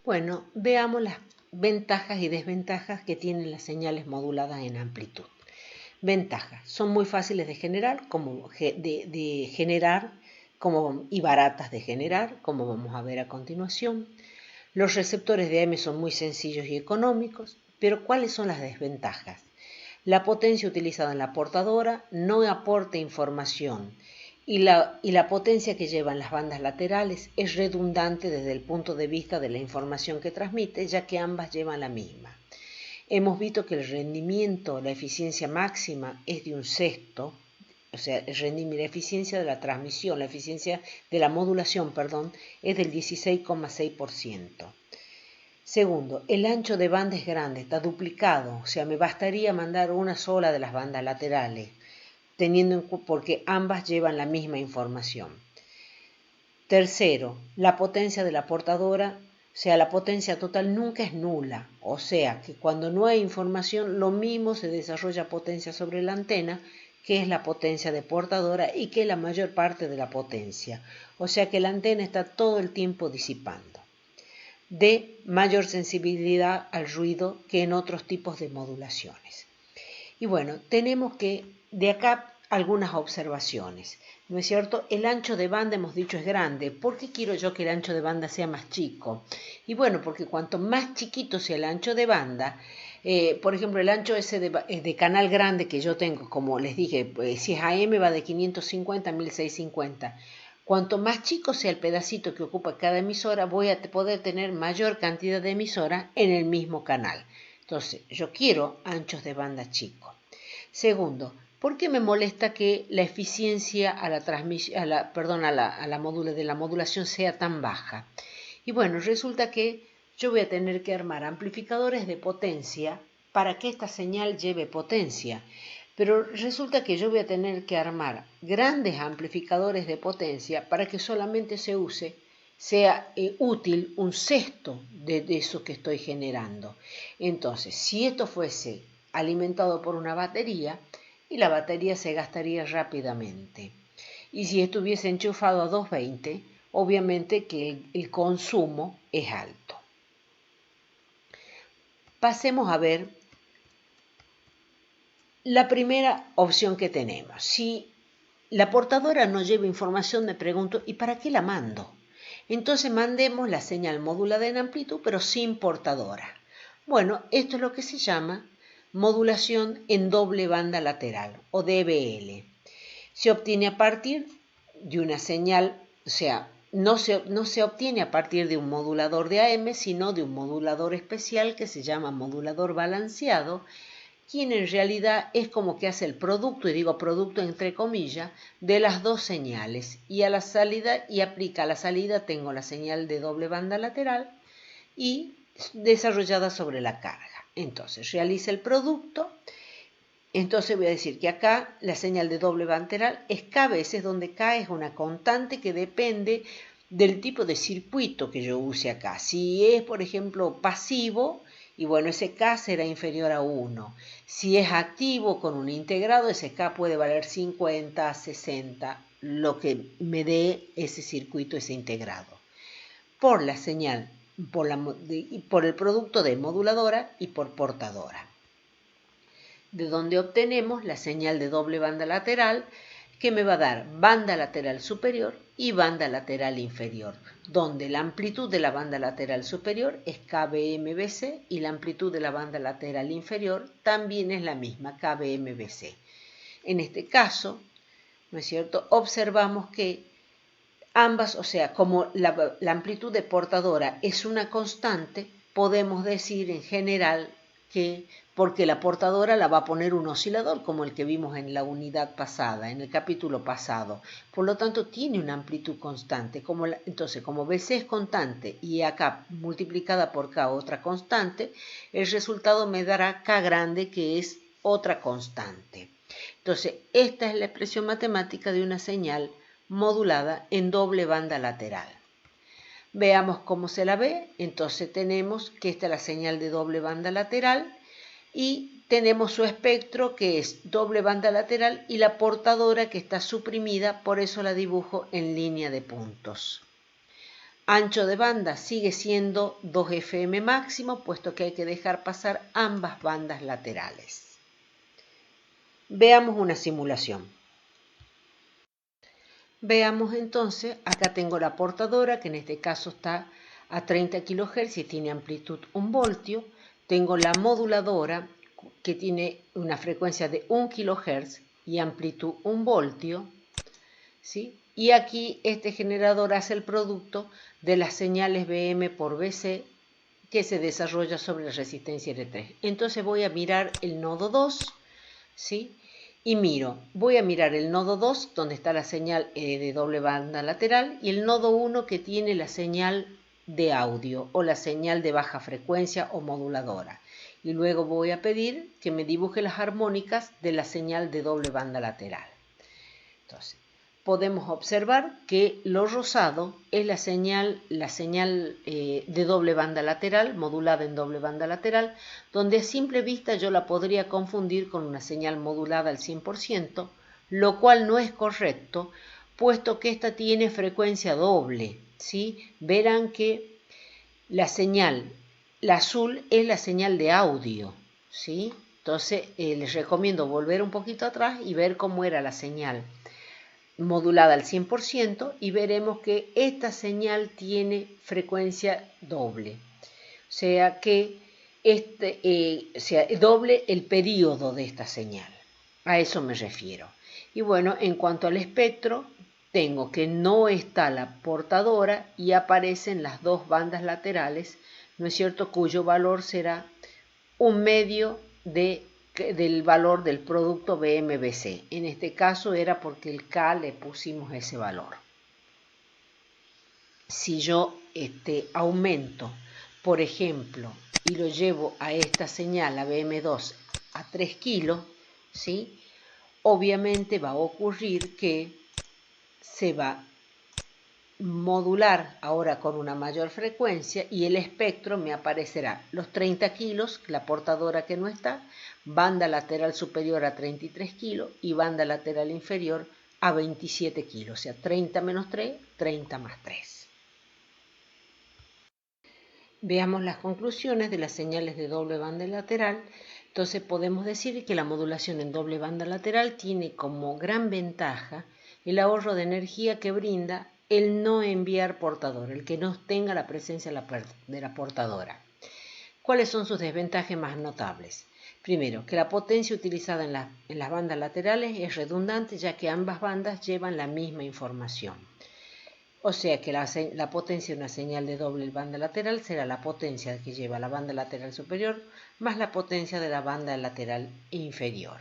Bueno, veamos las ventajas y desventajas que tienen las señales moduladas en amplitud. Ventajas: son muy fáciles de generar, y baratas de generar, como vamos a ver a continuación. Los receptores de AM son muy sencillos y económicos, pero ¿cuáles son las desventajas? La potencia utilizada en la portadora no aporta información y la potencia que llevan las bandas laterales es redundante desde el punto de vista de la información que transmite, ya que ambas llevan la misma. Hemos visto que el rendimiento, la eficiencia máxima es de un sexto, o sea, la eficiencia de la transmisión, la eficiencia de la modulación, es del 16,6%. Segundo, el ancho de banda es grande, está duplicado, o sea, me bastaría mandar una sola de las bandas laterales, porque ambas llevan la misma información. Tercero, la potencia de la portadora, o sea, la potencia total nunca es nula, o sea, que cuando no hay información, lo mismo se desarrolla potencia sobre la antena, que es la potencia de portadora y que es la mayor parte de la potencia, o sea que la antena está todo el tiempo disipando. De mayor sensibilidad al ruido que en otros tipos de modulaciones. Y bueno, tenemos que de acá algunas observaciones, ¿no es cierto? El ancho de banda, hemos dicho, es grande. ¿Por qué quiero yo que el ancho de banda sea más chico? Y bueno, porque cuanto más chiquito sea el ancho de banda, por ejemplo, el ancho ese de canal grande que yo tengo, como les dije, si es AM va de 550 a 1650. Cuanto más chico sea el pedacito que ocupa cada emisora, voy a poder tener mayor cantidad de emisoras en el mismo canal. Entonces, yo quiero anchos de banda chicos. Segundo, ¿por qué me molesta que la eficiencia de la modulación sea tan baja? Y bueno, resulta que yo voy a tener que armar amplificadores de potencia para que esta señal lleve potencia. Pero resulta que yo voy a tener que armar grandes amplificadores de potencia para que solamente sea útil un sexto de eso que estoy generando. Entonces, si esto fuese alimentado por una batería, y la batería se gastaría rápidamente. Y si estuviese enchufado a 220, obviamente que el consumo es alto. Pasemos a ver la primera opción que tenemos. Si la portadora no lleva información, me pregunto, ¿y para qué la mando? Entonces mandemos la señal modulada en amplitud, pero sin portadora. Bueno, esto es lo que se llama modulación en doble banda lateral, o DBL. Se obtiene a partir de una señal, o sea, no se obtiene a partir de un modulador de AM, sino de un modulador especial que se llama modulador balanceado, quien en realidad es como que hace el producto, y digo producto entre comillas, de las dos señales, y aplica a la salida tengo la señal de doble banda lateral y desarrollada sobre la carga. Entonces realiza el producto. Entonces voy a decir que acá la señal de doble banda lateral es K veces, donde K es una constante que depende del tipo de circuito que yo use acá. Si es, por ejemplo, pasivo, y bueno, ese K será inferior a 1. Si es activo con un integrado, ese K puede valer 50, 60, lo que me dé ese circuito, ese integrado. Por la señal, por el producto de moduladora y por portadora, de donde obtenemos la señal de doble banda lateral, que me va a dar banda lateral superior y banda lateral inferior, donde la amplitud de la banda lateral superior es kbmBc y la amplitud de la banda lateral inferior también es la misma, kbmBc. En este caso, ¿no es cierto?, observamos que ambas, o sea, como la amplitud de portadora es una constante, podemos decir en general que, porque la portadora la va a poner un oscilador como el que vimos en la unidad pasada, en el capítulo pasado. Por lo tanto, tiene una amplitud constante. Entonces, como BC es constante y acá multiplicada por K otra constante, el resultado me dará K grande, que es otra constante. Entonces, esta es la expresión matemática de una señal modulada en doble banda lateral. Veamos cómo se la ve. Entonces tenemos que esta es la señal de doble banda lateral y tenemos su espectro, que es doble banda lateral, y la portadora, que está suprimida, por eso la dibujo en línea de puntos. Ancho de banda sigue siendo 2 FM máximo, puesto que hay que dejar pasar ambas bandas laterales. Veamos una simulación. Veamos entonces, acá tengo la portadora, que en este caso está a 30 kHz y tiene amplitud 1 voltio. Tengo la moduladora, que tiene una frecuencia de 1 kHz y amplitud 1 voltio, ¿sí? Y aquí este generador hace el producto de las señales BM por BC que se desarrolla sobre la resistencia R3. Entonces voy a mirar el nodo 2, ¿sí? Y voy a mirar el nodo 2, donde está la señal de doble banda lateral, y el nodo 1, que tiene la señal de audio o la señal de baja frecuencia o moduladora. Y luego voy a pedir que me dibuje las armónicas de la señal de doble banda lateral. Entonces, podemos observar que lo rosado es la señal de doble banda lateral, modulada en doble banda lateral, donde a simple vista yo la podría confundir con una señal modulada al 100%, lo cual no es correcto, puesto que esta tiene frecuencia doble, ¿sí? Verán que la azul es la señal de audio, ¿sí? Entonces, les recomiendo volver un poquito atrás y ver cómo era la señal modulada al 100%, y veremos que esta señal tiene frecuencia doble, o sea que doble el periodo de esta señal, a eso me refiero. Y bueno, en cuanto al espectro, tengo que no está la portadora y aparecen las dos bandas laterales, ¿no es cierto?, cuyo valor será un medio del valor del producto BMBC. En este caso era porque el K le pusimos ese valor. Si yo aumento, por ejemplo, y lo llevo a esta señal, a BM2, a 3 kilos, ¿sí? Obviamente va a ocurrir que se va modular ahora con una mayor frecuencia y el espectro me aparecerá los 30 kilos, la portadora que no está, banda lateral superior a 33 kilos y banda lateral inferior a 27 kilos, o sea 30 menos 3, 30 más 3. Veamos las conclusiones de las señales de doble banda lateral. Entonces podemos decir que la modulación en doble banda lateral tiene como gran ventaja el ahorro de energía que brinda el no enviar portador, el que no tenga la presencia de la portadora. ¿Cuáles son sus desventajas más notables? Primero, que la potencia utilizada en las bandas laterales es redundante, ya que ambas bandas llevan la misma información. O sea que la potencia de una señal de doble banda lateral será la potencia que lleva la banda lateral superior más la potencia de la banda lateral inferior.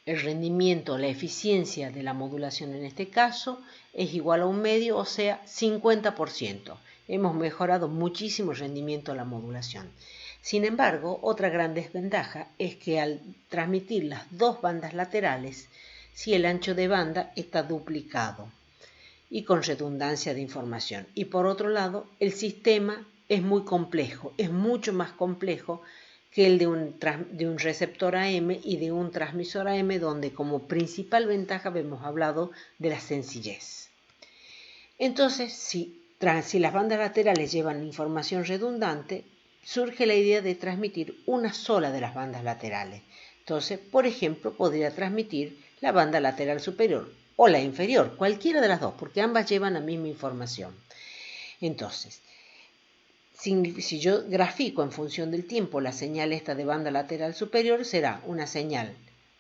El rendimiento, la eficiencia de la modulación en este caso es igual a un medio, o sea, 50%. Hemos mejorado muchísimo el rendimiento de la modulación. Sin embargo, otra gran desventaja es que al transmitir las dos bandas laterales, si el ancho de banda está duplicado y con redundancia de información. Y por otro lado, el sistema es muy complejo, es mucho más complejo que el de un receptor AM y de un transmisor AM, donde como principal ventaja hemos hablado de la sencillez. Entonces, si las bandas laterales llevan información redundante, surge la idea de transmitir una sola de las bandas laterales. Entonces, por ejemplo, podría transmitir la banda lateral superior o la inferior, cualquiera de las dos, porque ambas llevan la misma información. Entonces, si yo grafico en función del tiempo la señal esta de banda lateral superior, será una señal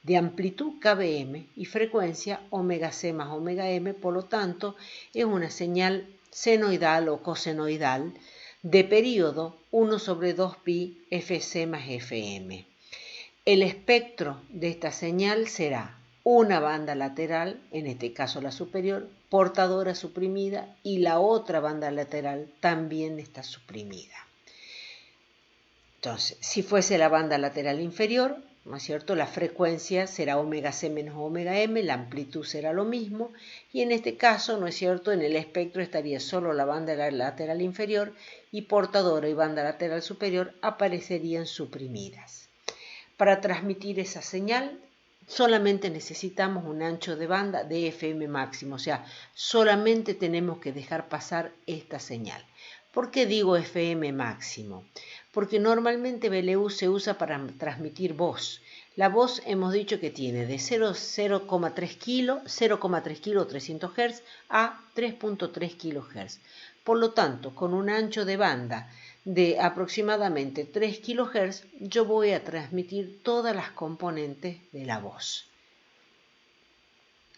de amplitud kBm y frecuencia omega c más omega m, por lo tanto es una señal senoidal o cosenoidal de periodo 1 sobre 2pi fc más fm. El espectro de esta señal será una banda lateral, en este caso la superior, portadora suprimida, y la otra banda lateral también está suprimida. Entonces, si fuese la banda lateral inferior, ¿no es cierto?, la frecuencia será omega c menos omega m, la amplitud será lo mismo, y en este caso, ¿no es cierto?, en el espectro estaría solo la banda lateral inferior y portadora y banda lateral superior aparecerían suprimidas. Para transmitir esa señal solamente necesitamos un ancho de banda de FM máximo, o sea, solamente tenemos que dejar pasar esta señal. ¿Por qué digo FM máximo? Porque normalmente BLU se usa para transmitir voz. La voz hemos dicho que tiene de 0,3 kilo, 0,3 kilo 300 Hz a 3.3 kHz. Por lo tanto, con un ancho de banda de aproximadamente 3 kHz, yo voy a transmitir todas las componentes de la voz.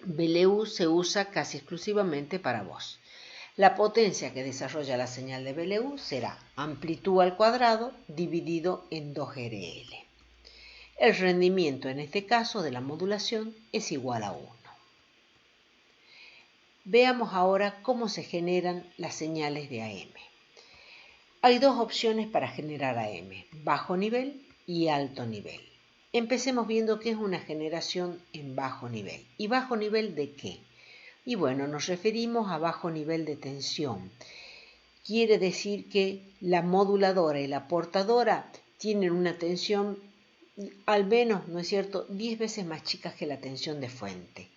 BLU se usa casi exclusivamente para voz. La potencia que desarrolla la señal de BLU será amplitud al cuadrado dividido en 2RL. El rendimiento en este caso de la modulación es igual a 1. Veamos ahora cómo se generan las señales de AM. Hay dos opciones para generar AM, bajo nivel y alto nivel. Empecemos viendo qué es una generación en bajo nivel. ¿Y bajo nivel de qué? Y bueno, nos referimos a bajo nivel de tensión. Quiere decir que la moduladora y la portadora tienen una tensión al menos, ¿no es cierto?, 10 veces más chicas que la tensión de fuente.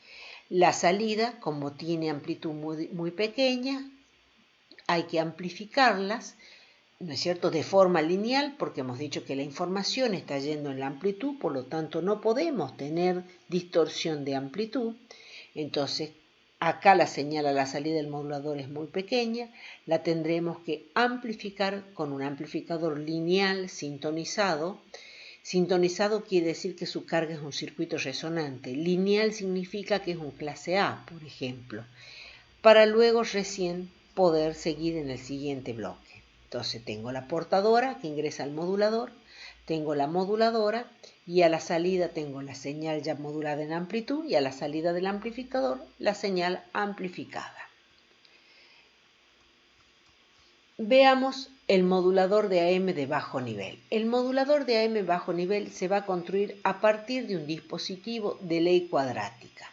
La salida, como tiene amplitud muy pequeña, hay que amplificarlas, ¿no es cierto?, de forma lineal, porque hemos dicho que la información está yendo en la amplitud, por lo tanto no podemos tener distorsión de amplitud. Entonces, acá la señal a la salida del modulador es muy pequeña, la tendremos que amplificar con un amplificador lineal sintonizado. Sintonizado quiere decir que su carga es un circuito resonante. Lineal significa que es un clase A, por ejemplo, para luego recién poder seguir en el siguiente bloque. Entonces tengo la portadora que ingresa al modulador, tengo la moduladora y a la salida tengo la señal ya modulada en amplitud y a la salida del amplificador la señal amplificada. Veamos el modulador de AM de bajo nivel. El modulador de AM bajo nivel se va a construir a partir de un dispositivo de ley cuadrática.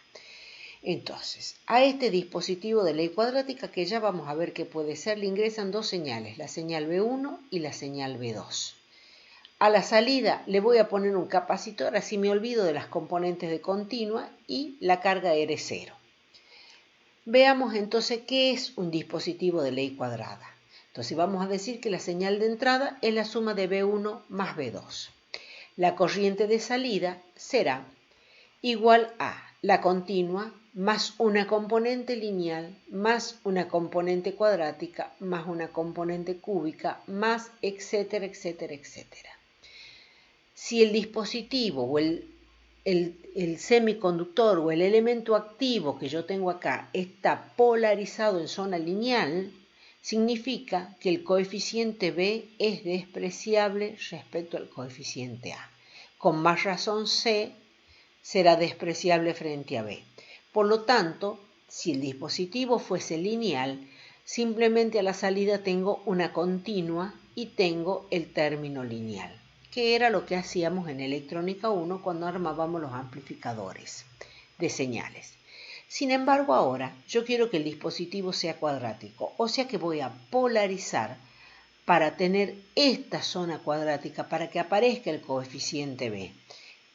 Entonces, a este dispositivo de ley cuadrática, que ya vamos a ver qué puede ser, le ingresan dos señales, la señal B1 y la señal B2. A la salida le voy a poner un capacitor, así me olvido de las componentes de continua y la carga R0. Veamos entonces qué es un dispositivo de ley cuadrada. Entonces vamos a decir que la señal de entrada es la suma de B1 más B2. La corriente de salida será igual a la continua más una componente lineal más una componente cuadrática más una componente cúbica más etcétera, etcétera, etcétera. Si el dispositivo o el semiconductor o el elemento activo que yo tengo acá está polarizado en zona lineal, significa que el coeficiente B es despreciable respecto al coeficiente A. Con más razón C será despreciable frente a B. Por lo tanto, si el dispositivo fuese lineal, simplemente a la salida tengo una continua y tengo el término lineal, que era lo que hacíamos en electrónica 1 cuando armábamos los amplificadores de señales. Sin embargo, ahora yo quiero que el dispositivo sea cuadrático, o sea que voy a polarizar para tener esta zona cuadrática, para que aparezca el coeficiente B,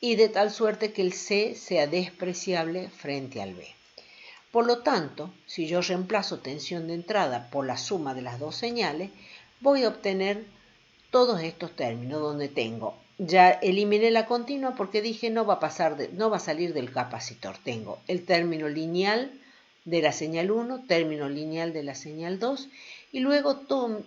y de tal suerte que el C sea despreciable frente al B. Por lo tanto, si yo reemplazo tensión de entrada por la suma de las dos señales, voy a obtener todos estos términos donde tengo, ya eliminé la continua porque dije no va a salir del capacitor. Tengo el término lineal de la señal 1, término lineal de la señal 2 y luego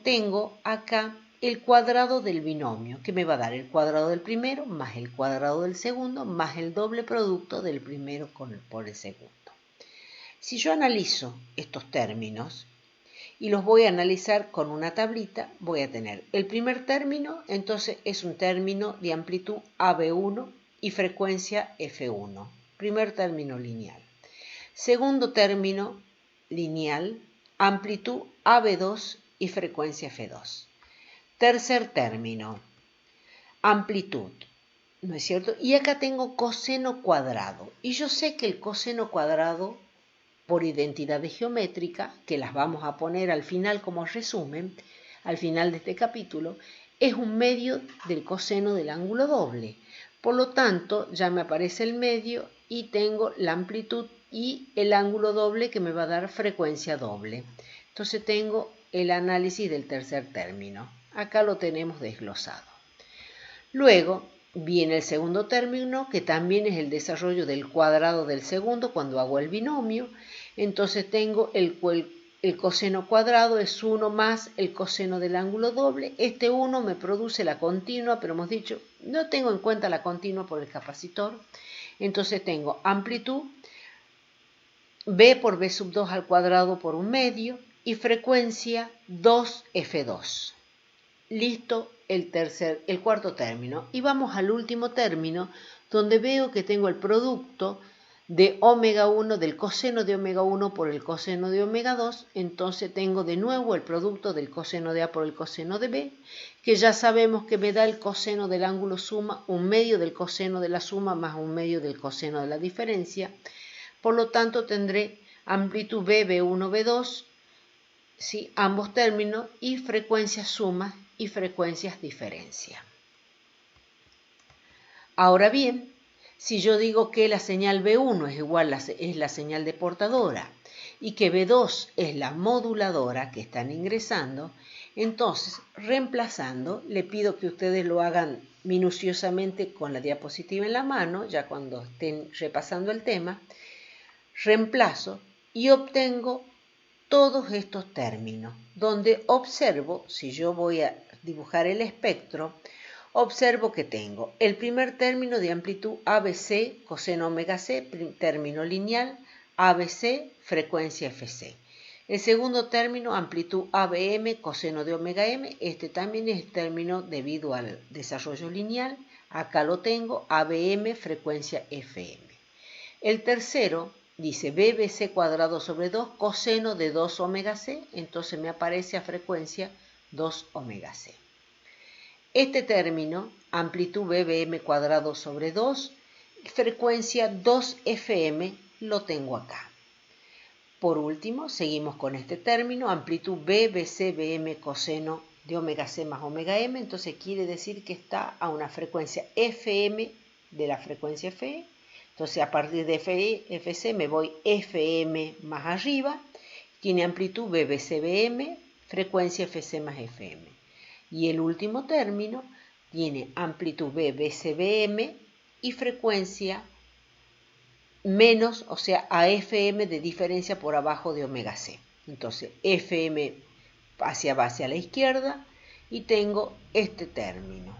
tengo acá el cuadrado del binomio, que me va a dar el cuadrado del primero más el cuadrado del segundo más el doble producto del primero por el segundo. Si yo analizo estos términos y los voy a analizar con una tablita, voy a tener el primer término, entonces es un término de amplitud AB1 y frecuencia F1, primer término lineal. Segundo término lineal, amplitud AB2 y frecuencia F2. Tercer término, amplitud, ¿no es cierto? Y acá tengo coseno cuadrado. Y yo sé que el coseno cuadrado, por identidades geométricas, que las vamos a poner al final como resumen, al final de este capítulo, es un medio del coseno del ángulo doble. Por lo tanto, ya me aparece el medio y tengo la amplitud y el ángulo doble que me va a dar frecuencia doble. Entonces tengo el análisis del tercer término. Acá lo tenemos desglosado. Luego viene el segundo término, que también es el desarrollo del cuadrado del segundo cuando hago el binomio. Entonces tengo el coseno cuadrado es 1 más el coseno del ángulo doble. Este 1 me produce la continua, pero hemos dicho, no tengo en cuenta la continua por el capacitor. Entonces tengo amplitud b por b sub 2 al cuadrado por un medio y frecuencia 2f2. Listo el cuarto término. Y vamos al último término, donde veo que tengo el producto de omega 1 del coseno de omega 1 por el coseno de omega 2. Entonces tengo de nuevo el producto del coseno de A por el coseno de B, que ya sabemos que me da el coseno del ángulo suma, un medio del coseno de la suma más un medio del coseno de la diferencia. Por lo tanto, tendré amplitud B, B1, B2, ¿sí? Ambos términos, y frecuencias suma y frecuencias diferencia. Ahora bien, si yo digo que la señal B1 es la señal de portadora y que B2 es la moduladora que están ingresando, entonces, reemplazando, le pido que ustedes lo hagan minuciosamente con la diapositiva en la mano, ya cuando estén repasando el tema, reemplazo y obtengo todos estos términos, donde observo, si yo voy a dibujar el espectro, observo que tengo el primer término de amplitud ABC, coseno omega C, término lineal, ABC, frecuencia FC. El segundo término, amplitud ABM, coseno de omega M, este también es el término debido al desarrollo lineal, acá lo tengo, ABM, frecuencia FM. El tercero dice BBC cuadrado sobre 2 coseno de 2 omega C, entonces me aparece a frecuencia 2 omega C. Este término, amplitud BBM cuadrado sobre 2, frecuencia 2 FM, lo tengo acá. Por último, seguimos con este término, amplitud BBC BM coseno de omega C más omega M, entonces quiere decir que está a una frecuencia FM de la frecuencia FE. Entonces, a partir de FC me voy FM más arriba, tiene amplitud BBC-BM, frecuencia FC más FM. Y el último término tiene amplitud BBC-BM y frecuencia menos, o sea, AFM de diferencia por abajo de omega C. Entonces, FM hacia base a la izquierda y tengo este término.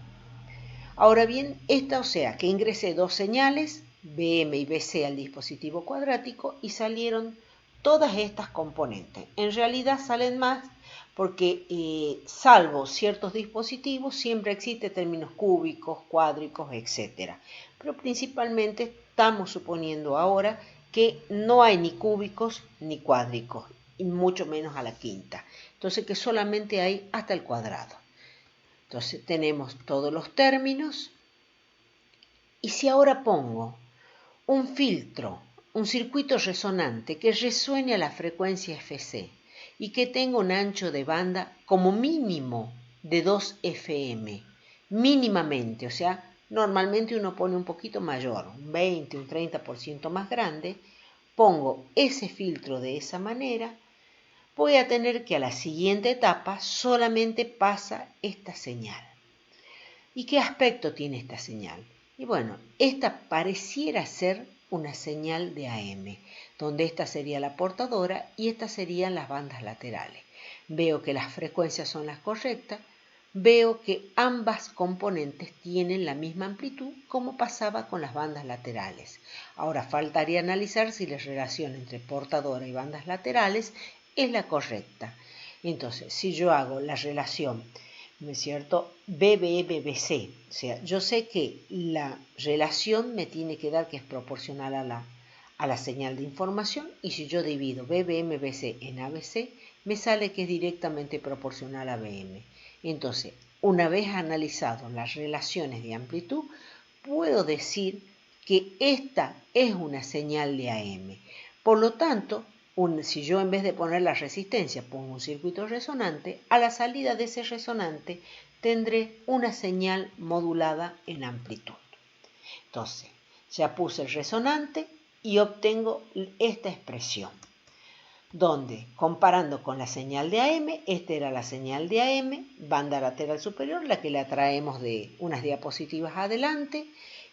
Ahora bien, o sea, que ingresé dos señales, BM y BC al dispositivo cuadrático y salieron todas estas componentes. En realidad salen más porque salvo ciertos dispositivos siempre existen términos cúbicos, cuádricos, etc. Pero principalmente estamos suponiendo ahora que no hay ni cúbicos ni cuádricos, y mucho menos a la quinta. Entonces que solamente hay hasta el cuadrado. Entonces tenemos todos los términos. Y si ahora pongo un filtro, un circuito resonante que resuene a la frecuencia FC y que tenga un ancho de banda como mínimo de 2 FM, mínimamente, o sea, normalmente uno pone un poquito mayor, un 20, un 30% más grande, pongo ese filtro de esa manera, voy a tener que a la siguiente etapa solamente pasa esta señal. ¿Y qué aspecto tiene esta señal? Y bueno, esta pareciera ser una señal de AM, donde esta sería la portadora y estas serían las bandas laterales. Veo que las frecuencias son las correctas, veo que ambas componentes tienen la misma amplitud como pasaba con las bandas laterales. Ahora faltaría analizar si la relación entre portadora y bandas laterales es la correcta. Entonces, si yo hago la relación, ¿no es cierto? BBM-BC. O sea, yo sé que la relación me tiene que dar que es proporcional a la señal de información y si yo divido BBM-BC en ABC, me sale que es directamente proporcional a BM. Entonces, una vez analizado las relaciones de amplitud, puedo decir que esta es una señal de AM. Por lo tanto, si yo en vez de poner la resistencia pongo un circuito resonante, a la salida de ese resonante tendré una señal modulada en amplitud. Entonces, ya puse el resonante y obtengo esta expresión, donde comparando con la señal de AM, esta era la señal de AM, banda lateral superior, la que la traemos de unas diapositivas adelante,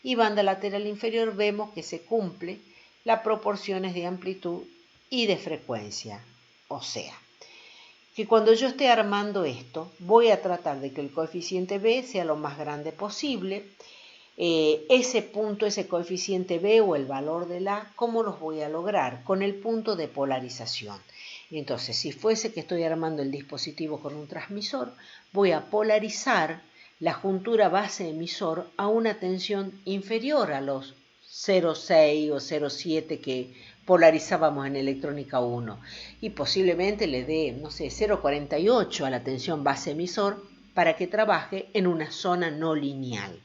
y banda lateral inferior vemos que se cumple las proporciones de amplitud y de frecuencia. O sea, que cuando yo esté armando esto, voy a tratar de que el coeficiente B sea lo más grande posible. Ese punto, ese coeficiente B o el valor de la, ¿cómo los voy a lograr? Con el punto de polarización. Entonces, si fuese que estoy armando el dispositivo con un transmisor, voy a polarizar la juntura base-emisor a una tensión inferior a los 0,6 o 0,7 que polarizábamos en electrónica 1 y posiblemente le dé, no sé, 0,48 a la tensión base-emisor para que trabaje en una zona no lineal.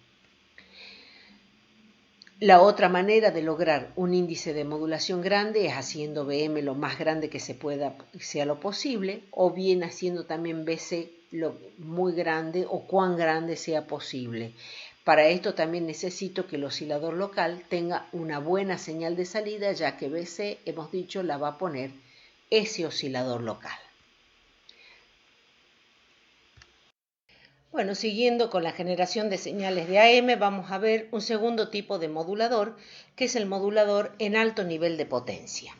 La otra manera de lograr un índice de modulación grande es haciendo BM lo más grande que se pueda, sea lo posible, o bien haciendo también BC lo muy grande o cuán grande sea posible. Para esto también necesito que el oscilador local tenga una buena señal de salida, ya que BC, hemos dicho, la va a poner ese oscilador local. Bueno, siguiendo con la generación de señales de AM, vamos a ver un segundo tipo de modulador, que es el modulador en alto nivel de potencia.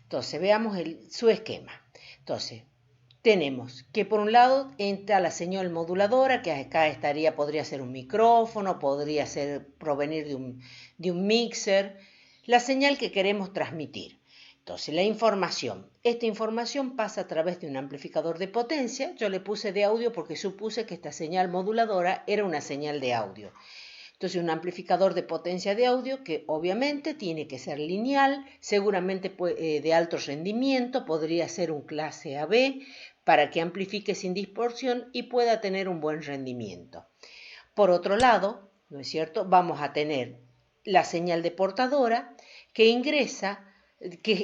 Entonces, veamos su esquema. Entonces, tenemos que por un lado entra la señal moduladora, que acá podría ser un micrófono, podría provenir de un mixer, la señal que queremos transmitir. Entonces, la información. Esta información pasa a través de un amplificador de potencia. Yo le puse de audio porque supuse que esta señal moduladora era una señal de audio. Entonces, un amplificador de potencia de audio que obviamente tiene que ser lineal, seguramente de alto rendimiento, podría ser un clase AB para que amplifique sin distorsión y pueda tener un buen rendimiento. Por otro lado, ¿no es cierto?, vamos a tener la señal de portadora que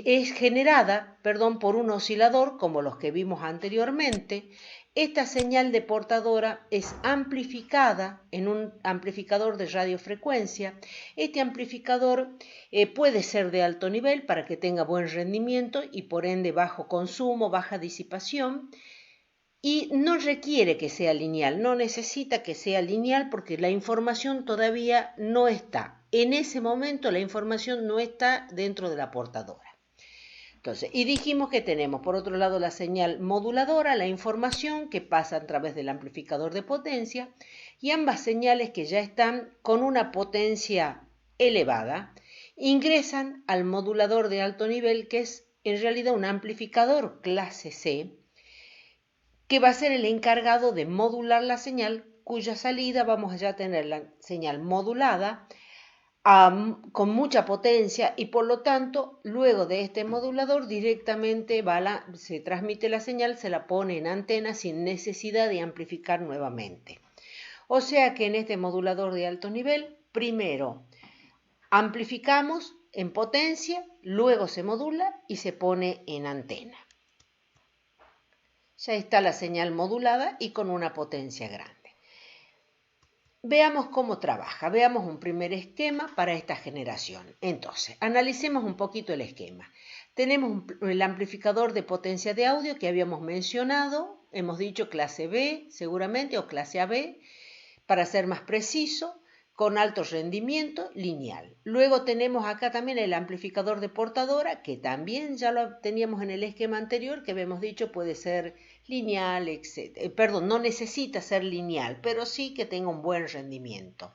es generada, por un oscilador como los que vimos anteriormente. Esta señal de portadora es amplificada en un amplificador de radiofrecuencia. Este amplificador puede ser de alto nivel para que tenga buen rendimiento y por ende bajo consumo, baja disipación. Y no requiere que sea lineal, no necesita que sea lineal porque la información todavía no está. En ese momento la información no está dentro de la portadora. Entonces, y dijimos que tenemos por otro lado la señal moduladora, la información que pasa a través del amplificador de potencia, y ambas señales que ya están con una potencia elevada ingresan al modulador de alto nivel, que es en realidad un amplificador clase C, que va a ser el encargado de modular la señal, cuya salida vamos a ya tener la señal modulada con mucha potencia y por lo tanto luego de este modulador directamente se transmite la señal, se la pone en antena sin necesidad de amplificar nuevamente. O sea que en este modulador de alto nivel, primero amplificamos en potencia, luego se modula y se pone en antena. Ya está la señal modulada y con una potencia grande. Veamos cómo trabaja, veamos un primer esquema para esta generación. Entonces, analicemos un poquito el esquema. Tenemos el amplificador de potencia de audio que habíamos mencionado, hemos dicho clase B seguramente o clase AB, para ser más preciso, con alto rendimiento lineal. Luego tenemos acá también el amplificador de portadora, que también ya lo teníamos en el esquema anterior, que habíamos dicho puede ser lineal, etc. No necesita ser lineal, pero sí que tenga un buen rendimiento.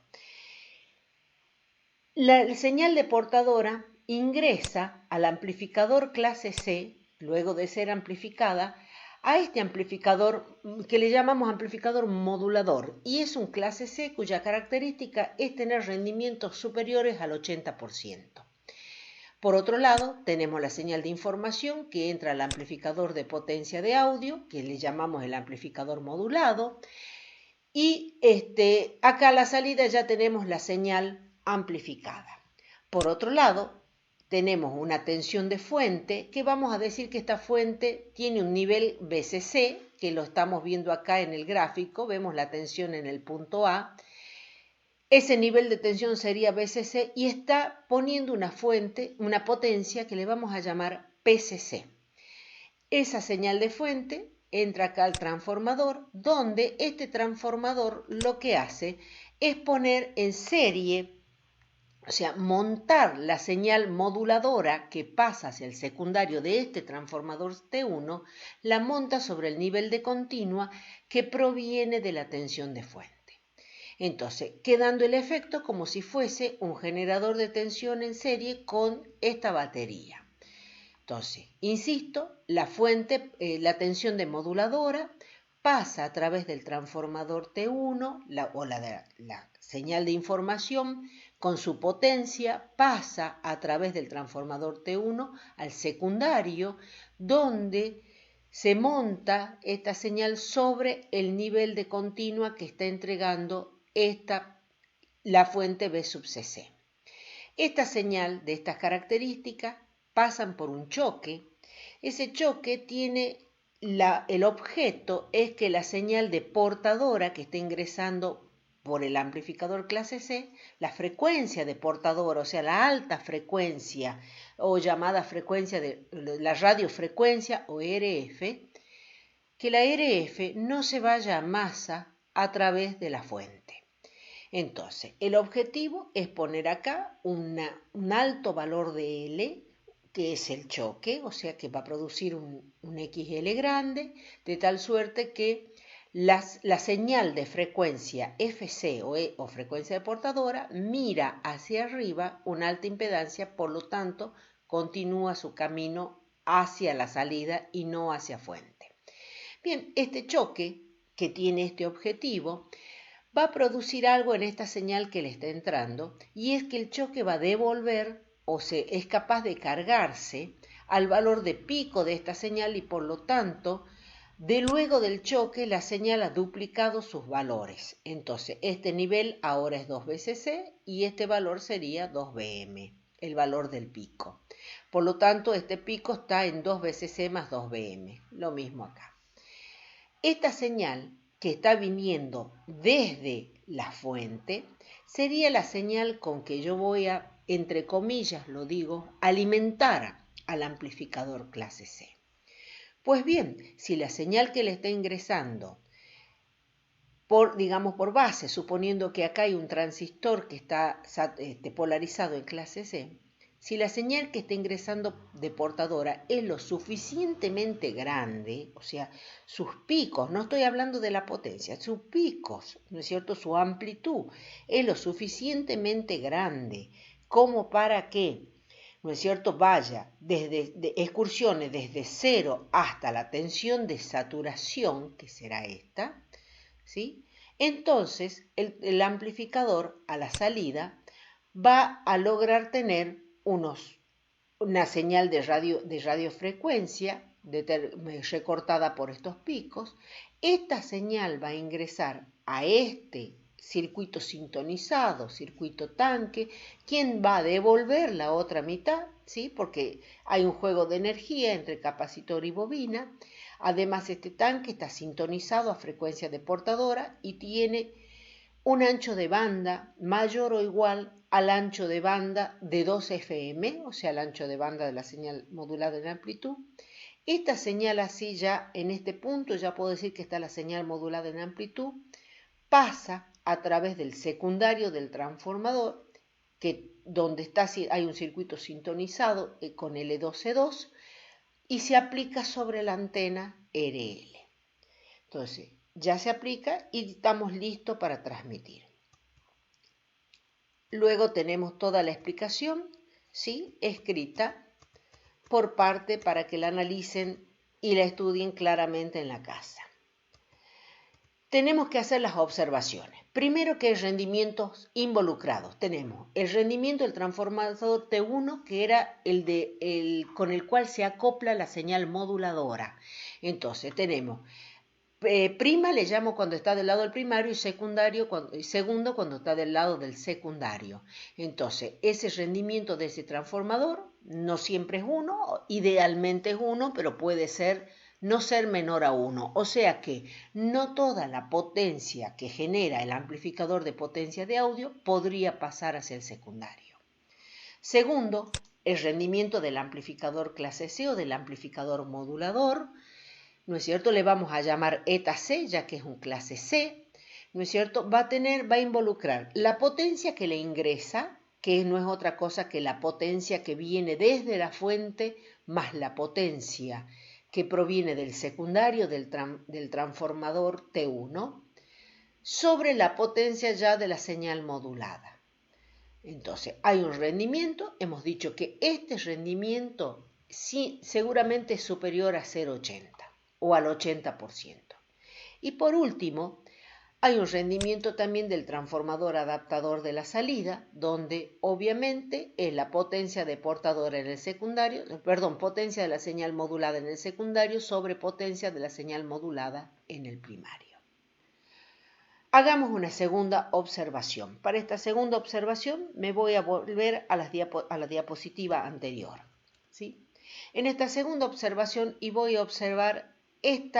La señal de portadora ingresa al amplificador clase C, luego de ser amplificada, a este amplificador que le llamamos amplificador modulador, y es un clase C cuya característica es tener rendimientos superiores al 80%. Por otro lado, tenemos la señal de información que entra al amplificador de potencia de audio, que le llamamos el amplificador modulado, y acá a la salida ya tenemos la señal amplificada. Por otro lado, tenemos una tensión de fuente, que vamos a decir que esta fuente tiene un nivel BCC, que lo estamos viendo acá en el gráfico, vemos la tensión en el punto A, Ese nivel de tensión sería BCC y está poniendo una fuente, una potencia que le vamos a llamar PCC. Esa señal de fuente entra acá al transformador, donde este transformador lo que hace es poner en serie, o sea, montar la señal moduladora que pasa hacia el secundario de este transformador T1, la monta sobre el nivel de continua que proviene de la tensión de fuente. Entonces, quedando el efecto como si fuese un generador de tensión en serie con esta batería. Entonces, insisto, la fuente, la tensión de moduladora pasa a través del transformador T1 la señal de información con su potencia, pasa a través del transformador T1 al secundario, donde se monta esta señal sobre el nivel de continua que está entregando la fuente B sub CC. Esta señal de estas características pasan por un choque. Ese choque tiene el objeto es que la señal de portadora que está ingresando por el amplificador clase C, la frecuencia de portadora, o sea, la alta frecuencia o llamada frecuencia de la radiofrecuencia o RF, que la RF no se vaya a masa a través de la fuente. Entonces, el objetivo es poner acá un alto valor de L, que es el choque, o sea que va a producir un XL grande, de tal suerte que la señal de frecuencia FC o frecuencia de portadora mira hacia arriba una alta impedancia, por lo tanto, continúa su camino hacia la salida y no hacia fuente. Bien, este choque que tiene este objetivo va a producir algo en esta señal que le está entrando, y es que el choque va a devolver es capaz de cargarse al valor de pico de esta señal y por lo tanto, luego del choque la señal ha duplicado sus valores. Entonces, este nivel ahora es 2BCC y este valor sería 2BM, el valor del pico. Por lo tanto, este pico está en 2BCC más 2BM, lo mismo acá. Esta señal que está viniendo desde la fuente sería la señal con que yo voy a, entre comillas lo digo, alimentar al amplificador clase C. Pues bien, si la señal que le está ingresando digamos por base, suponiendo que acá hay un transistor que está polarizado en clase C, si la señal que está ingresando de portadora es lo suficientemente grande, o sea, sus picos, no estoy hablando de la potencia, sus picos, ¿no es cierto?, su amplitud es lo suficientemente grande como para que, ¿no es cierto?, vaya desde excursiones desde 0 hasta la tensión de saturación, que será esta, ¿sí? Entonces, el amplificador a la salida va a lograr tener una señal de radiofrecuencia recortada por estos picos. Esta señal va a ingresar a este circuito sintonizado, circuito tanque, quien va a devolver la otra mitad, ¿sí? Porque hay un juego de energía entre capacitor y bobina. Además, este tanque está sintonizado a frecuencia de portadora y tiene un ancho de banda mayor o igual al ancho de banda de 2 FM, o sea, el ancho de banda de la señal modulada en amplitud. Esta señal así ya, en este punto, ya puedo decir que está la señal modulada en amplitud, pasa a través del secundario del transformador, donde hay un circuito sintonizado con L12.2, y se aplica sobre la antena RL. Entonces, ya se aplica y estamos listos para transmitir. Luego tenemos toda la explicación, ¿sí?, escrita por parte para que la analicen y la estudien claramente en la casa. Tenemos que hacer las observaciones. Primero, que hay rendimientos involucrados. Tenemos el rendimiento del transformador T1, que era con el cual se acopla la señal moduladora. Entonces, tenemos prima le llamo cuando está del lado del primario y segundo cuando está del lado del secundario. Entonces, ese rendimiento de ese transformador no siempre es 1, idealmente es 1, pero puede ser no ser menor a 1, o sea que no toda la potencia que genera el amplificador de potencia de audio podría pasar hacia el secundario. Segundo, el rendimiento del amplificador clase C o del amplificador modulador, ¿no es cierto? Le vamos a llamar eta C, ya que es un clase C, ¿no es cierto? Va a involucrar la potencia que le ingresa, que no es otra cosa que la potencia que viene desde la fuente, más la potencia que proviene del secundario del transformador T1, sobre la potencia ya de la señal modulada. Entonces, hay un rendimiento, hemos dicho que este rendimiento sí, seguramente es superior a 0,80 o al 80%. Y por último, hay un rendimiento también del transformador adaptador de la salida, donde obviamente es la potencia de portadora en el secundario, potencia de la señal modulada en el secundario sobre potencia de la señal modulada en el primario. Hagamos una segunda observación. Para esta segunda observación me voy a volver a la diapositiva anterior, ¿sí? En esta segunda observación y voy a observar el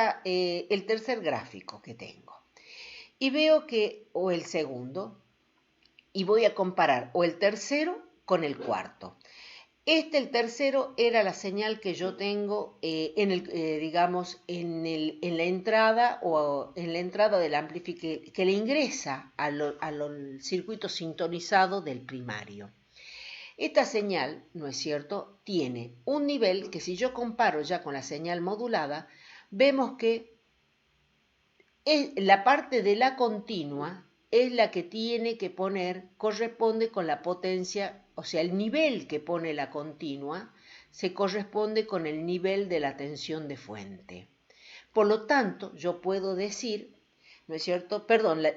tercer gráfico que tengo. Y veo que, o el segundo, y voy a comparar o el tercero con el cuarto. El tercero, era la señal que yo tengo en la entrada o en la entrada del amplificador que le ingresa al circuito sintonizado del primario. Esta señal, ¿no es cierto?, tiene un nivel que si yo comparo ya con la señal modulada, vemos que la parte de la continua es la que tiene que corresponde con la potencia, o sea, el nivel que pone la continua se corresponde con el nivel de la tensión de fuente. Por lo tanto, yo puedo decir, ¿no es cierto?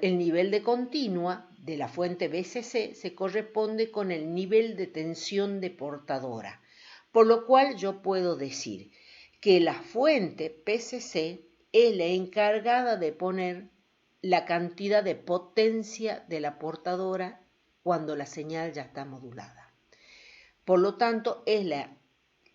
El nivel de continua de la fuente BCC se corresponde con el nivel de tensión de portadora, por lo cual yo puedo decir que la fuente PCC es la encargada de poner la cantidad de potencia de la portadora cuando la señal ya está modulada. Por lo tanto, es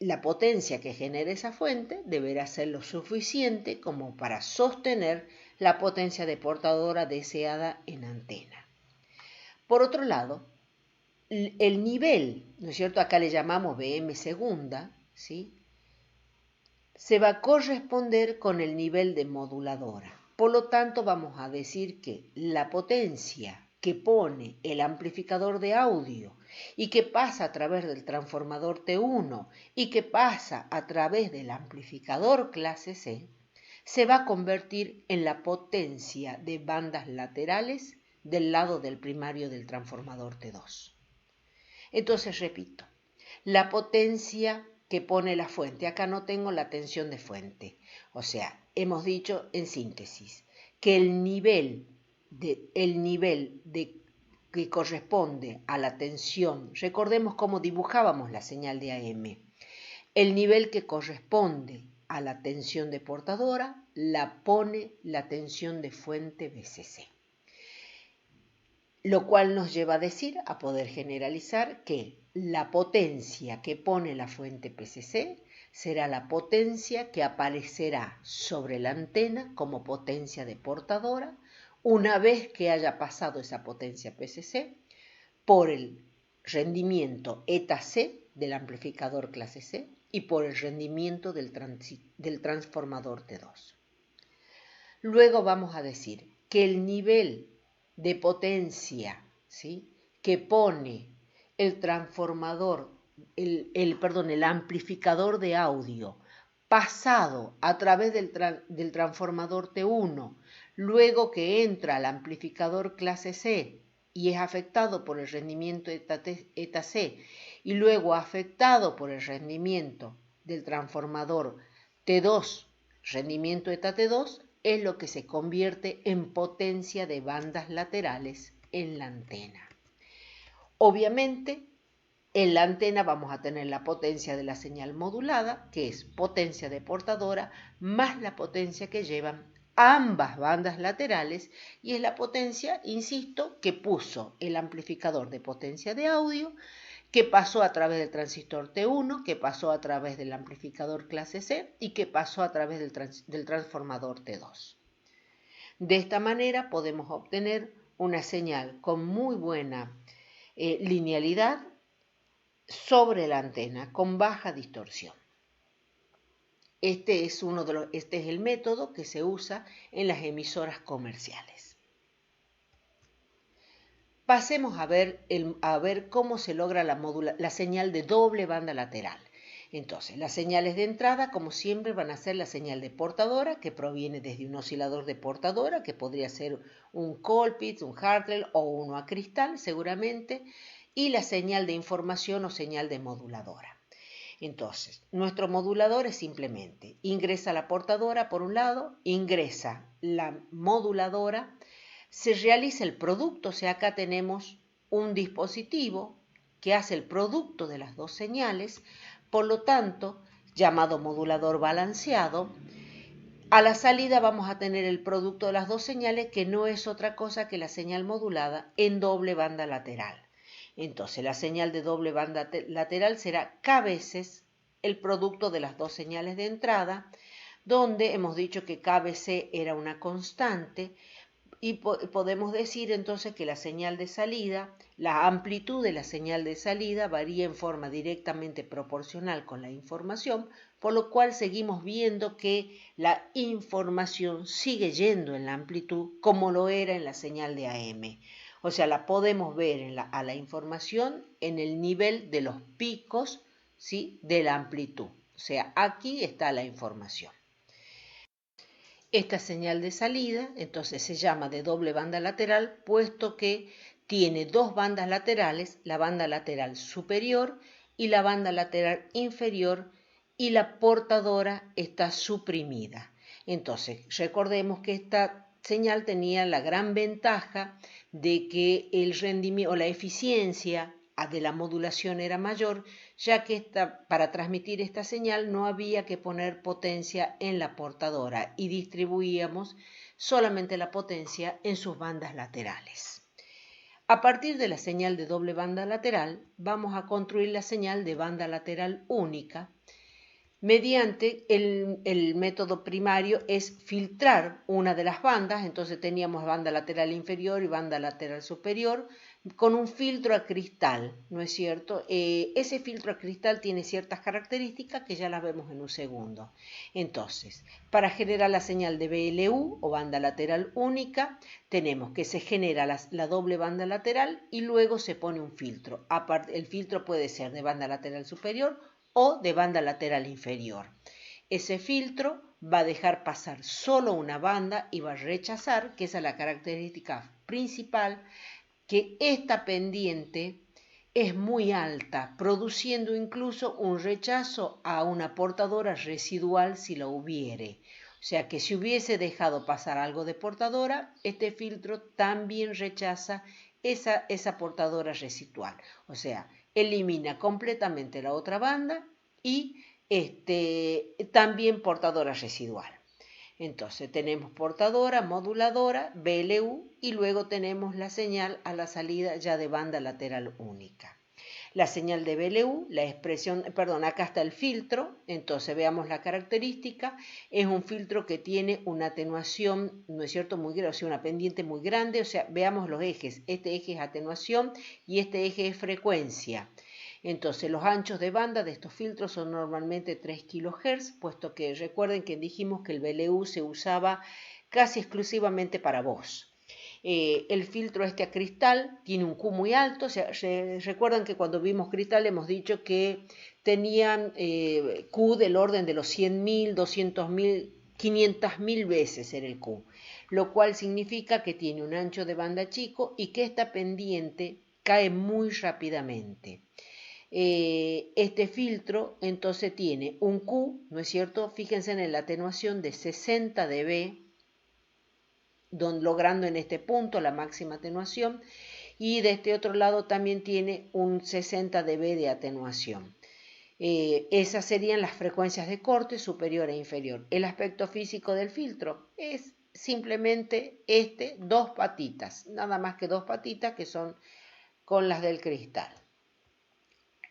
la potencia que genera esa fuente deberá ser lo suficiente como para sostener la potencia de portadora deseada en antena. Por otro lado, el nivel, ¿no es cierto? Acá le llamamos BM segunda, ¿sí?, se va a corresponder con el nivel de moduladora. Por lo tanto, vamos a decir que la potencia que pone el amplificador de audio y que pasa a través del transformador T1 y que pasa a través del amplificador clase C, se va a convertir en la potencia de bandas laterales del lado del primario del transformador T2. Entonces, repito, la potencia que pone la fuente. Acá no tengo la tensión de fuente. O sea, hemos dicho en síntesis que el nivel que corresponde a la tensión, recordemos cómo dibujábamos la señal de AM, el nivel que corresponde a la tensión de portadora la pone la tensión de fuente BCC. Lo cual nos lleva a decir, a poder generalizar, que la potencia que pone la fuente PCC será la potencia que aparecerá sobre la antena como potencia de portadora una vez que haya pasado esa potencia PCC por el rendimiento eta C del amplificador clase C y por el rendimiento del transformador T2. Luego vamos a decir que el nivel de potencia, ¿sí?, que pone el transformador, el amplificador de audio pasado a través del transformador T1, luego que entra al amplificador clase C y es afectado por el rendimiento eta C y luego afectado por el rendimiento del transformador T2, rendimiento eta T2, es lo que se convierte en potencia de bandas laterales en la antena. Obviamente, en la antena vamos a tener la potencia de la señal modulada, que es potencia de portadora, más la potencia que llevan ambas bandas laterales, y es la potencia, insisto, que puso el amplificador de potencia de audio, qué pasó a través del transistor T1, qué pasó a través del amplificador clase C y qué pasó a través del transformador T2. De esta manera podemos obtener una señal con muy buena linealidad sobre la antena, con baja distorsión. Este es el método que se usa en las emisoras comerciales. Pasemos a ver cómo se logra la señal de doble banda lateral. Entonces, las señales de entrada, como siempre, van a ser la señal de portadora, que proviene desde un oscilador de portadora, que podría ser un Colpitts, un Hartley o uno a cristal, seguramente, y la señal de información o señal de moduladora. Entonces, nuestro modulador es simplemente ingresa la portadora por un lado, ingresa la moduladora, se realiza el producto, o sea, acá tenemos un dispositivo que hace el producto de las dos señales, por lo tanto, llamado modulador balanceado. A la salida vamos a tener el producto de las dos señales, que no es otra cosa que la señal modulada en doble banda lateral. Entonces, la señal de doble banda lateral será K veces el producto de las dos señales de entrada, donde hemos dicho que KBC era una constante, y podemos decir entonces que la señal de salida, la amplitud de la señal de salida varía en forma directamente proporcional con la información, por lo cual seguimos viendo que la información sigue yendo en la amplitud como lo era en la señal de AM. O sea, la podemos ver a la información en el nivel de los picos, ¿sí?, de la amplitud. O sea, aquí está la información. Esta señal de salida, entonces, se llama de doble banda lateral, puesto que tiene dos bandas laterales, la banda lateral superior y la banda lateral inferior, y la portadora está suprimida. Entonces, recordemos que esta señal tenía la gran ventaja de que el rendimiento o la eficiencia de la modulación era mayor, ya que para transmitir esta señal no había que poner potencia en la portadora y distribuíamos solamente la potencia en sus bandas laterales. A partir de la señal de doble banda lateral, vamos a construir la señal de banda lateral única. Mediante el método primario es filtrar una de las bandas, entonces teníamos banda lateral inferior y banda lateral superior, con un filtro a cristal, ¿no es cierto? Ese filtro a cristal tiene ciertas características que ya las vemos en un segundo. Entonces, para generar la señal de BLU o banda lateral única, tenemos que se genera la doble banda lateral y luego se pone un filtro. El filtro puede ser de banda lateral superior o de banda lateral inferior. Ese filtro va a dejar pasar solo una banda y va a rechazar, que esa es la característica principal, que esta pendiente es muy alta, produciendo incluso un rechazo a una portadora residual si la hubiere. O sea que si hubiese dejado pasar algo de portadora, este filtro también rechaza esa portadora residual. O sea, elimina completamente la otra banda y también portadora residual. Entonces tenemos portadora, moduladora, BLU y luego tenemos la señal a la salida ya de banda lateral única. La señal de BLU, acá está el filtro, entonces veamos la característica, es un filtro que tiene una atenuación, ¿no es cierto?, muy grande, o sea, una pendiente muy grande, o sea, veamos los ejes, este eje es atenuación y este eje es frecuencia. Entonces, los anchos de banda de estos filtros son normalmente 3 kHz, puesto que recuerden que dijimos que el BLU se usaba casi exclusivamente para voz. El filtro a cristal tiene un Q muy alto, o sea, recuerdan que cuando vimos cristal hemos dicho que tenían Q del orden de los 100.000, 200.000, 500.000 veces en el Q, lo cual significa que tiene un ancho de banda chico y que esta pendiente cae muy rápidamente. Este filtro entonces tiene un Q, ¿no es cierto? Fíjense en la atenuación de 60 dB, logrando en este punto la máxima atenuación, y de este otro lado también tiene un 60 dB de atenuación. Esas serían las frecuencias de corte superior e inferior. El aspecto físico del filtro es simplemente dos patitas, nada más que dos patitas que son con las del cristal.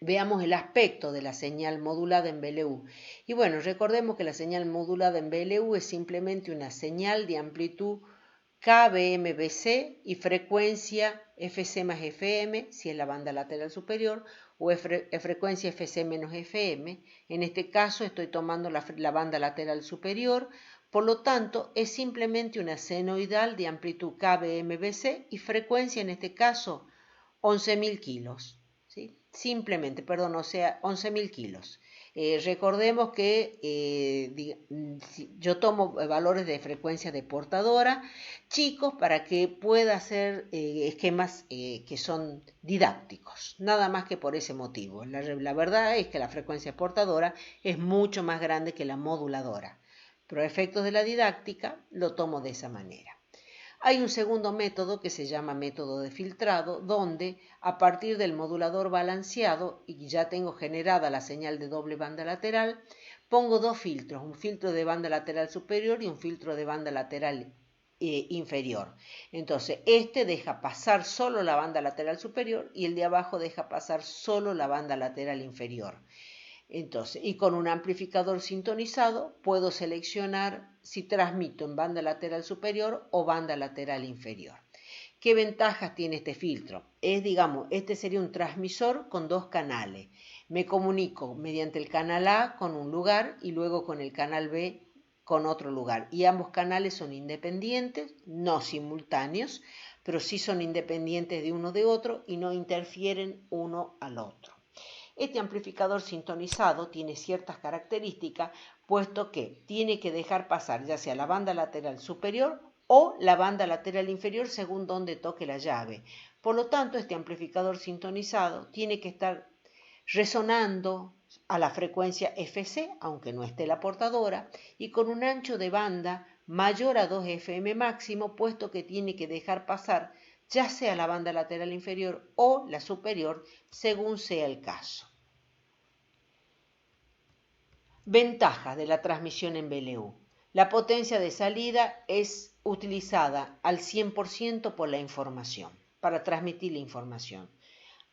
Veamos el aspecto de la señal modulada en BLU. Y bueno, recordemos que la señal modulada en BLU es simplemente una señal de amplitud KBMBC y frecuencia FC más FM, si es la banda lateral superior, o frecuencia FC menos FM. En este caso estoy tomando la banda lateral superior, por lo tanto es simplemente una senoidal de amplitud KBMBC y frecuencia en este caso 11.000 kilos. ¿Sí? Simplemente, perdón, o sea, 11.000 kilos. Recordemos que yo tomo valores de frecuencia de portadora chicos para que pueda hacer esquemas que son didácticos, nada más que por ese motivo. La verdad es que la frecuencia portadora es mucho más grande que la moduladora, pero a efectos de la didáctica lo tomo de esa manera. Hay un segundo método que se llama método de filtrado, donde a partir del modulador balanceado y ya tengo generada la señal de doble banda lateral, pongo dos filtros, un filtro de banda lateral superior y un filtro de banda lateral inferior. Entonces, este deja pasar solo la banda lateral superior y el de abajo deja pasar solo la banda lateral inferior. Entonces, y con un amplificador sintonizado puedo seleccionar si transmito en banda lateral superior o banda lateral inferior. ¿Qué ventajas tiene este filtro? Este sería un transmisor con dos canales. Me comunico mediante el canal A con un lugar y luego con el canal B con otro lugar. Y ambos canales son independientes, no simultáneos, pero sí son independientes de uno de otro y no interfieren uno al otro. Este amplificador sintonizado tiene ciertas características, puesto que tiene que dejar pasar ya sea la banda lateral superior o la banda lateral inferior según donde toque la llave. Por lo tanto, este amplificador sintonizado tiene que estar resonando a la frecuencia FC, aunque no esté la portadora, y con un ancho de banda mayor a 2 FM máximo, puesto que tiene que dejar pasar ya sea la banda lateral inferior o la superior, según sea el caso. Ventajas de la transmisión en BLU. La potencia de salida es utilizada al 100% por la información, para transmitir la información.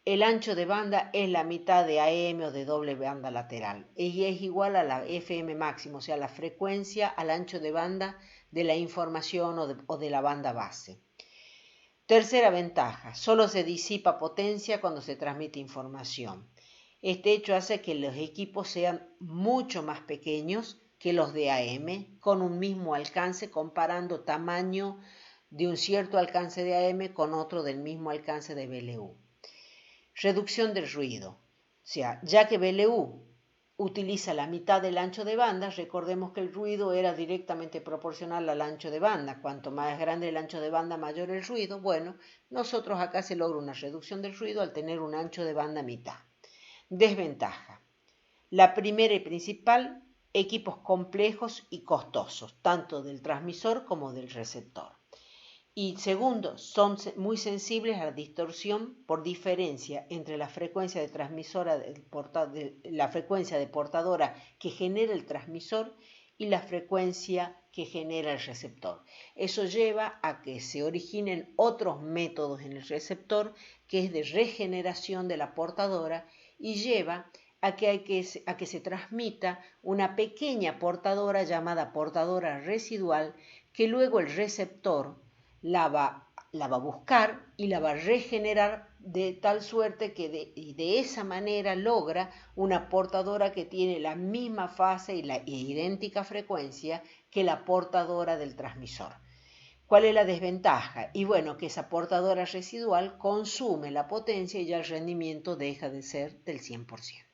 El ancho de banda es la mitad de AM o de doble banda lateral y es igual a la FM máximo, o sea, la frecuencia al ancho de banda de la información o de la banda base. Tercera ventaja, solo se disipa potencia cuando se transmite información. Este hecho hace que los equipos sean mucho más pequeños que los de AM, con un mismo alcance, comparando tamaño de un cierto alcance de AM con otro del mismo alcance de BLU. Reducción del ruido. O sea, ya que BLU utiliza la mitad del ancho de banda, recordemos que el ruido era directamente proporcional al ancho de banda. Cuanto más grande el ancho de banda, mayor el ruido. Bueno, nosotros acá se logra una reducción del ruido al tener un ancho de banda mitad. Desventaja. La primera y principal, equipos complejos y costosos, tanto del transmisor como del receptor. Y segundo, son muy sensibles a la distorsión por diferencia entre la frecuencia de transmisora la frecuencia de portadora que genera el transmisor y la frecuencia que genera el receptor. Eso lleva a que se originen otros métodos en el receptor, que es de regeneración de la portadora, y lleva a que se transmita una pequeña portadora llamada portadora residual, que luego el receptor la va a buscar y la va a regenerar de tal suerte que de esa manera logra una portadora que tiene la misma fase y la idéntica frecuencia que la portadora del transmisor. ¿Cuál es la desventaja? Y bueno, que esa portadora residual consume la potencia y ya el rendimiento deja de ser del 100%.